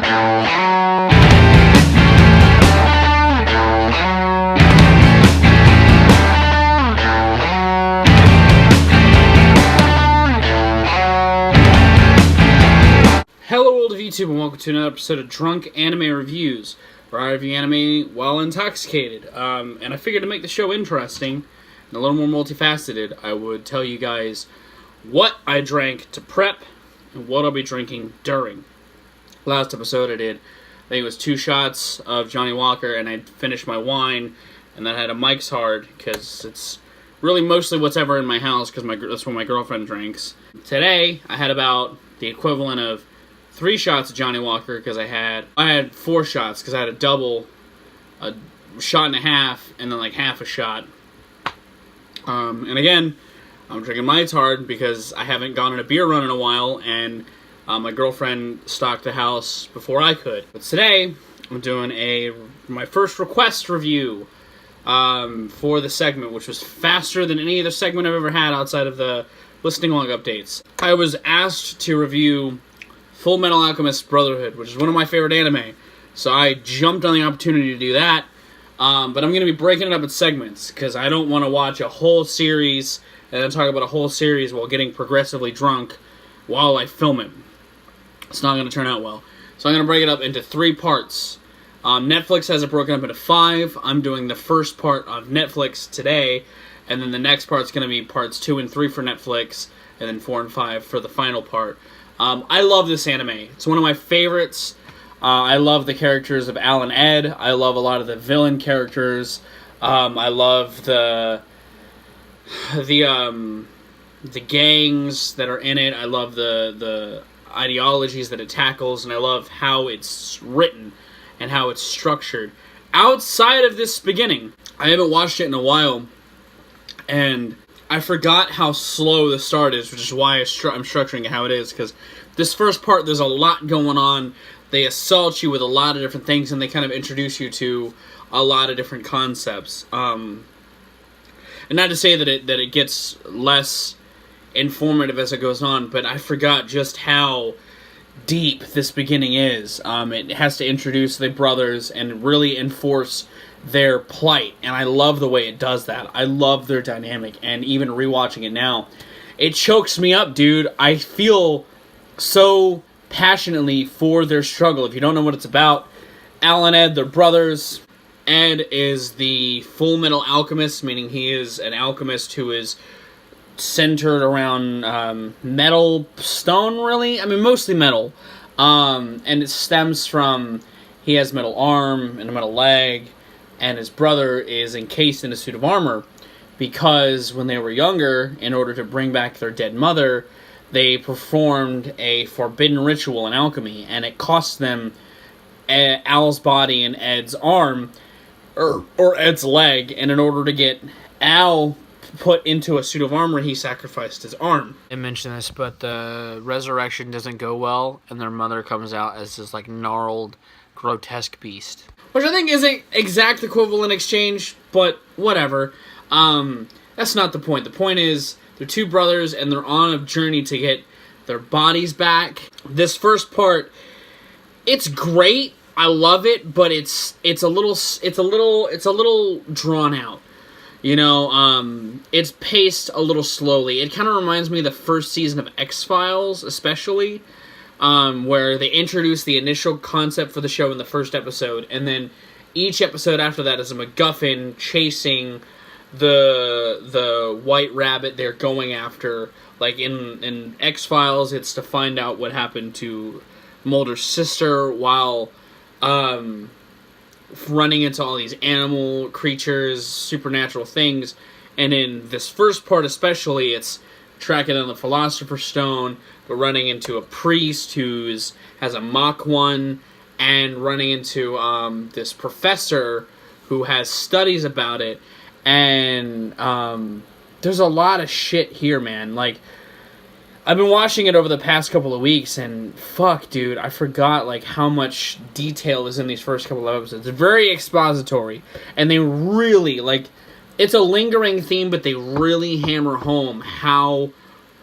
Hello world of YouTube and welcome to another episode of Drunk Anime Reviews, where I review anime while intoxicated. And I figured to make the show interesting and a little more multifaceted, I would tell you guys what I drank to prep and what I'll be drinking during. Last episode I think it was 2 shots of Johnny Walker and I finished my wine, and then I had a Mike's Hard because it's really mostly what's ever in my house because that's what my girlfriend drinks. Today I had about the equivalent of 3 shots of Johnny Walker because I had 4 shots because I had a shot and a half, and then like half a shot. And again, I'm drinking Mike's Hard because I haven't gone on a beer run in a while, and my girlfriend stocked the house before I could. But today, I'm doing my first request review for the segment, which was faster than any other segment I've ever had outside of the listing log updates. I was asked to review Fullmetal Alchemist Brotherhood, which is one of my favorite anime. So I jumped on the opportunity to do that. But I'm going to be breaking it up in segments, because I don't want to watch a whole series and then talk about a whole series while getting progressively drunk while I film it. It's not going to turn out well. So I'm going to break it up into 3 parts. Netflix has it broken up into 5. I'm doing the first part of Netflix today, and then the next part's going to be parts 2 and 3 for Netflix, and then 4 and 5 for the final part. I love this anime. It's one of my favorites. I love the characters of Al and Ed. I love a lot of the villain characters. I love the gangs that are in it. I love the ideologies that it tackles, and I love how it's written and how it's structured. Outside of this beginning, I haven't watched it in a while, and I forgot how slow the start is, which is why I'm structuring it how it is, because this first part, there's a lot going on. They assault you with a lot of different things, and they kind of introduce you to a lot of different concepts. And not to say that it gets less informative as it goes on, but I forgot just how deep this beginning is. It has to introduce the brothers and really enforce their plight, and I love the way it does that. I love their dynamic, and even rewatching it now, it chokes me up, dude. I feel so passionately for their struggle. If you don't know what it's about, Al and Ed, they're brothers. Ed is the Fullmetal Alchemist, meaning he is an alchemist who is centered around metal, stone, really? I mean, mostly metal. And it stems from, he has metal arm and a metal leg, and his brother is encased in a suit of armor because when they were younger, in order to bring back their dead mother, they performed a forbidden ritual in alchemy, and it cost them Al's body and Ed's arm, or Ed's leg, and in order to get Al put into a suit of armor, he sacrificed his arm. I mentioned this, but the resurrection doesn't go well, and their mother comes out as this like gnarled, grotesque beast. Which I think isn't exact equivalent exchange, but whatever. That's not the point. The point is, they're 2 brothers, and they're on a journey to get their bodies back. This first part, it's great. I love it, but it's a little drawn out. You know, it's paced a little slowly. It kind of reminds me of the first season of X-Files, especially, where they introduce the initial concept for the show in the first episode, and then each episode after that is a MacGuffin chasing the white rabbit they're going after. Like in X-Files, it's to find out what happened to Mulder's sister while running into all these animal creatures, supernatural things. And in this first part especially, it's tracking down the Philosopher's Stone, but running into a priest who has a Mach 1, and running into this professor who has studies about it. And there's a lot of shit here, man. Like, I've been watching it over the past couple of weeks, and fuck, dude, I forgot, like, how much detail is in these first couple of episodes. It's very expository, and they really, like, it's a lingering theme, but they really hammer home how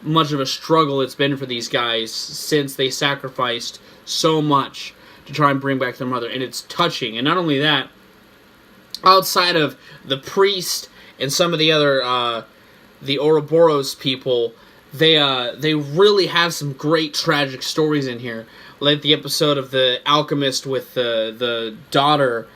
much of a struggle it's been for these guys since they sacrificed so much to to try and bring back their mother, and it's touching. And not only that, outside of the priest and some of the other the Ouroboros people, they really have some great tragic stories in here, like the episode of the Alchemist with the daughter.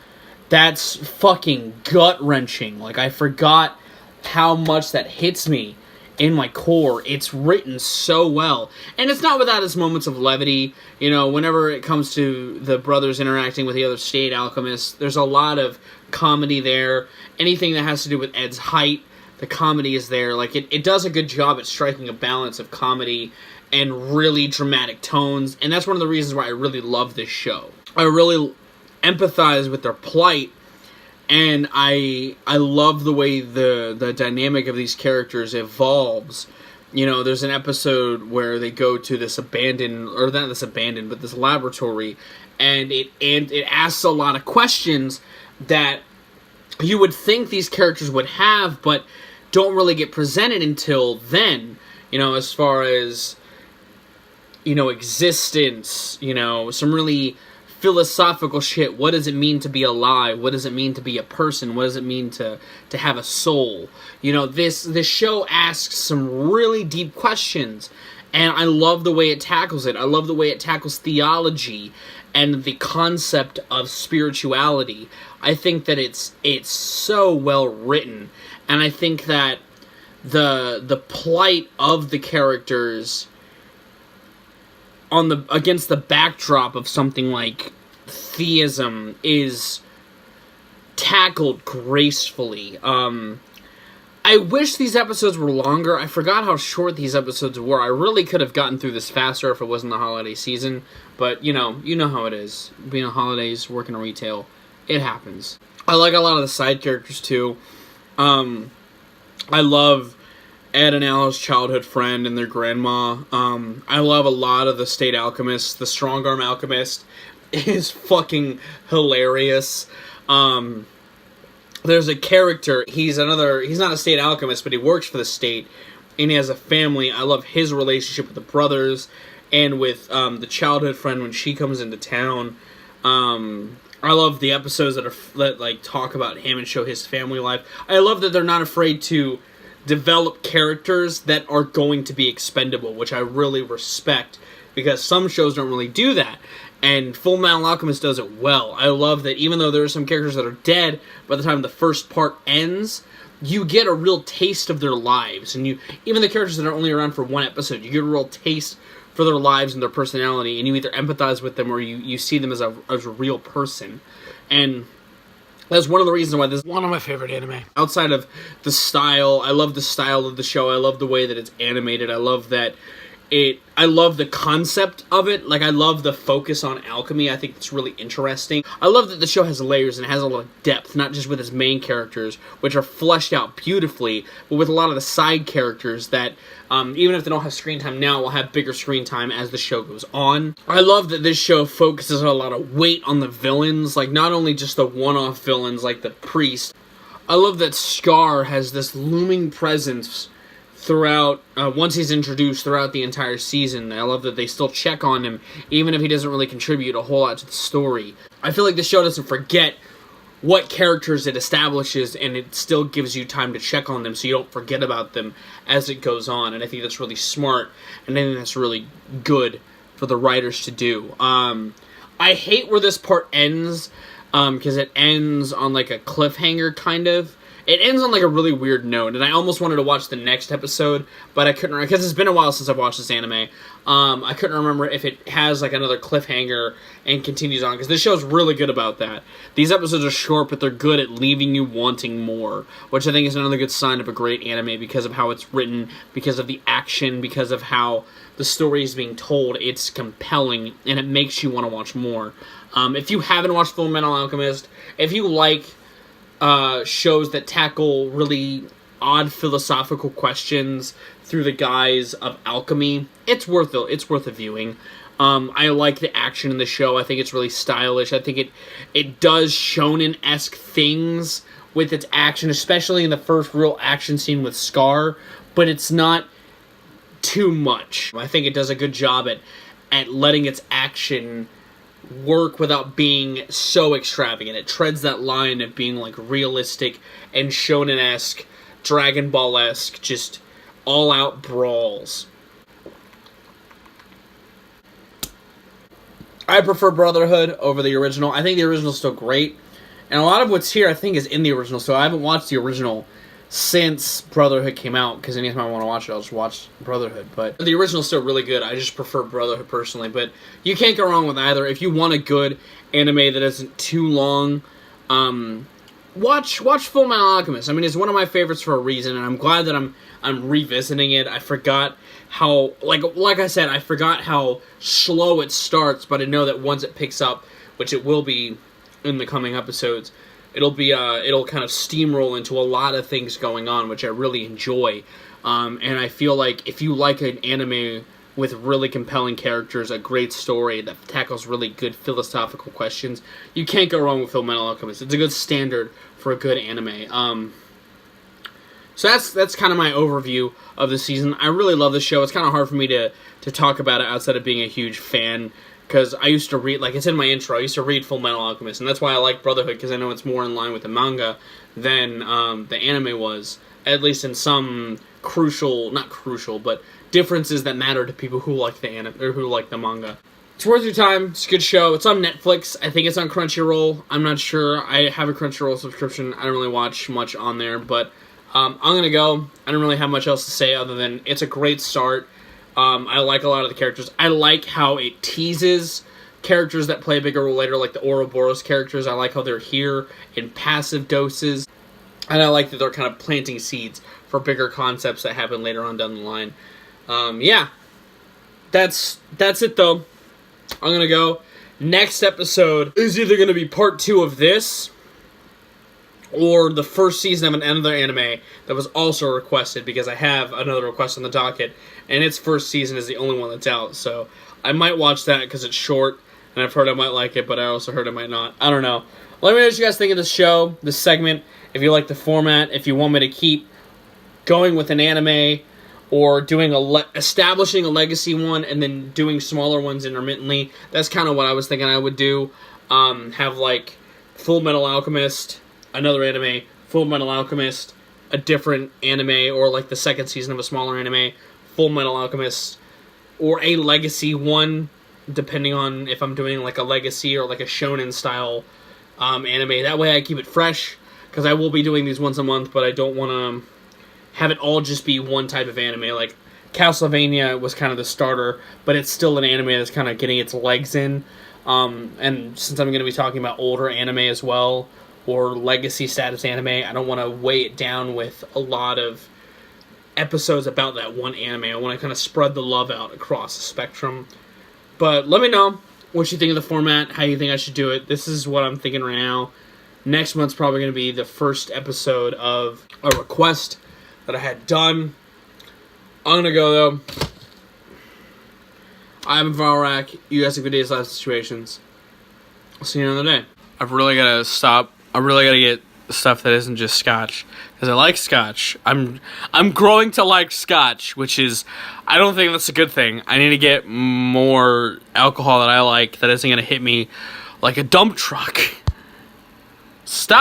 That's fucking gut-wrenching. Like, I forgot how much that hits me in my core. It's written so well. And it's not without its moments of levity. You know, whenever it comes to the brothers interacting with the other state alchemists, there's a lot of comedy there. Anything that has to do with Ed's height, the comedy is there. Like, it does a good job at striking a balance of comedy and really dramatic tones. And that's one of the reasons why I really love this show. I really empathize with their plight, and I love the way the dynamic of these characters evolves. You know, there's an episode where they go to this abandoned, or not this abandoned, but this laboratory, and it asks a lot of questions that you would think these characters would have, but don't really get presented until then. You know, as far as, you know, existence, you know, some really philosophical shit. What does it mean to be alive? What does it mean to be a person? What does it mean to have a soul? You know, this show asks some really deep questions, and I love the way it tackles it. I love the way it tackles theology and the concept of spirituality. I think that it's so well written, and I think that the plight of the characters against the backdrop of something like theism is tackled gracefully. I wish these episodes were longer. I forgot how short these episodes were. I really could have gotten through this faster if it wasn't the holiday season, but you know how it is. Being on holidays, working in retail, it happens. I like a lot of the side characters too. I love Ed and Al's childhood friend and their grandma. I love a lot of the state alchemists. The strong arm alchemist is fucking hilarious. There's a character, he's not a state alchemist, but he works for the state, and he has a family. I love his relationship with the brothers, and with the childhood friend when she comes into town. I love the episodes that like talk about him and show his family life. I love that they're not afraid to develop characters that are going to be expendable, which I really respect, because some shows don't really do that, and Fullmetal Alchemist does it well. I love that even though there are some characters that are dead by the time the first part ends, you get a real taste of their lives, and even the characters that are only around for one episode, you get a real taste for their lives and their personality, and you either empathize with them or you see them as a real person. And that's one of the reasons why this is one of my favorite anime. Outside of the style, I love the style of the show. I love the way that it's animated. I love that I love the concept of it. Like, I love the focus on alchemy. I think it's really interesting. I love that the show has layers and has a lot of depth, not just with its main characters, which are fleshed out beautifully, but with a lot of the side characters that, even if they don't have screen time now, will have bigger screen time as the show goes on. I love that this show focuses a lot of weight on the villains, like not only just the one-off villains like the priest. I love that Scar has this looming presence throughout, once he's introduced throughout the entire season. I love that they still check on him, even if he doesn't really contribute a whole lot to the story. I feel like the show doesn't forget what characters it establishes, and it still gives you time to check on them so you don't forget about them as it goes on, and I think that's really smart, and I think that's really good for the writers to do. I hate where this part ends, because it ends on like a cliffhanger, kind of. It ends on like a really weird note, and I almost wanted to watch the next episode, but I couldn't, because it's been a while since I've watched this anime. I couldn't remember if it has like another cliffhanger and continues on, because this show's really good about that. These episodes are short, but they're good at leaving you wanting more, which I think is another good sign of a great anime, because of how it's written, because of the action, because of how the story is being told. It's compelling, and it makes you want to watch more. If you haven't watched Fullmetal Alchemist, if you like shows that tackle really odd philosophical questions through the guise of alchemy, it's worth a viewing. I like the action in the show. I think it's really stylish. I think it does shonen-esque things with its action, especially in the first real action scene with Scar, but it's not too much. I think it does a good job at letting its action work without being so extravagant. It treads that line of being like realistic and shonen-esque, Dragon Ball-esque, just all-out brawls. I prefer Brotherhood over the original. I think the original is still great. And a lot of what's here, I think, is in the original. So I haven't watched the original since Brotherhood came out. Because anytime I want to watch it, I'll just watch Brotherhood. But the original is still really good. I just prefer Brotherhood personally. But you can't go wrong with either. If you want a good anime that isn't too long, watch Fullmetal Alchemist. I mean, it's one of my favorites for a reason. And I'm glad that I'm revisiting it. I forgot how, like I said, I forgot how slow it starts. But I know that once it picks up, which it will be in the coming episodes, it'll kind of steamroll into a lot of things going on, which I really enjoy. And I feel like if you like an anime with really compelling characters, a great story that tackles really good philosophical questions, you can't go wrong with Fullmetal Alchemist. It's a good standard for a good anime. So that's kind of my overview of the season. I really love the show. It's kind of hard for me to talk about it outside of being a huge fan, because I used to read, like it's in my intro, I used to read Fullmetal Alchemist, and that's why I like Brotherhood, because I know it's more in line with the manga than the anime was, at least in some not crucial, but differences that matter to people who like the anime, or who like the manga. It's worth your time. It's a good show. It's on Netflix. I think it's on Crunchyroll. I'm not sure. I have a Crunchyroll subscription. I don't really watch much on there, but I'm going to go. I don't really have much else to say other than it's a great start. I like a lot of the characters. I like how it teases characters that play a bigger role later, like the Ouroboros characters. I like how they're here in passive doses. And I like that they're kind of planting seeds for bigger concepts that happen later on down the line. Yeah. That's it, though. I'm going to go. Next episode is either going to be part 2 of this, or the first season of another anime that was also requested, because I have another request on the docket, and its first season is the only one that's out, so I might watch that because it's short, and I've heard I might like it, but I also heard I might not. I don't know. Let me know what you guys think of this show, this segment, if you like the format, if you want me to keep going with an anime, or doing establishing a legacy one, and then doing smaller ones intermittently. That's kind of what I was thinking I would do. Have, like, Fullmetal Alchemist, another anime, Fullmetal Alchemist, a different anime, or like the second season of a smaller anime, Fullmetal Alchemist, or a legacy one, depending on if I'm doing like a legacy or like a shonen style anime. That way I keep it fresh, because I will be doing these once a month, but I don't want to have it all just be one type of anime. Like Castlevania was kind of the starter, but it's still an anime that's kind of getting its legs in. And since I'm going to be talking about older anime as well, or legacy status anime, I don't want to weigh it down with a lot of episodes about that one anime. I want to kind of spread the love out across the spectrum. But let me know what you think of the format, how you think I should do it. This is what I'm thinking right now. Next month's probably going to be the first episode of a request that I had done. I'm going to go, though. I'm Valrak. You guys have good days, life situations. I'll see you another day. I've really got to stop. I really got to get stuff that isn't just scotch, because I like scotch. I'm growing to like scotch, which is, I don't think that's a good thing. I need to get more alcohol that I like that isn't going to hit me like a dump truck. Stop.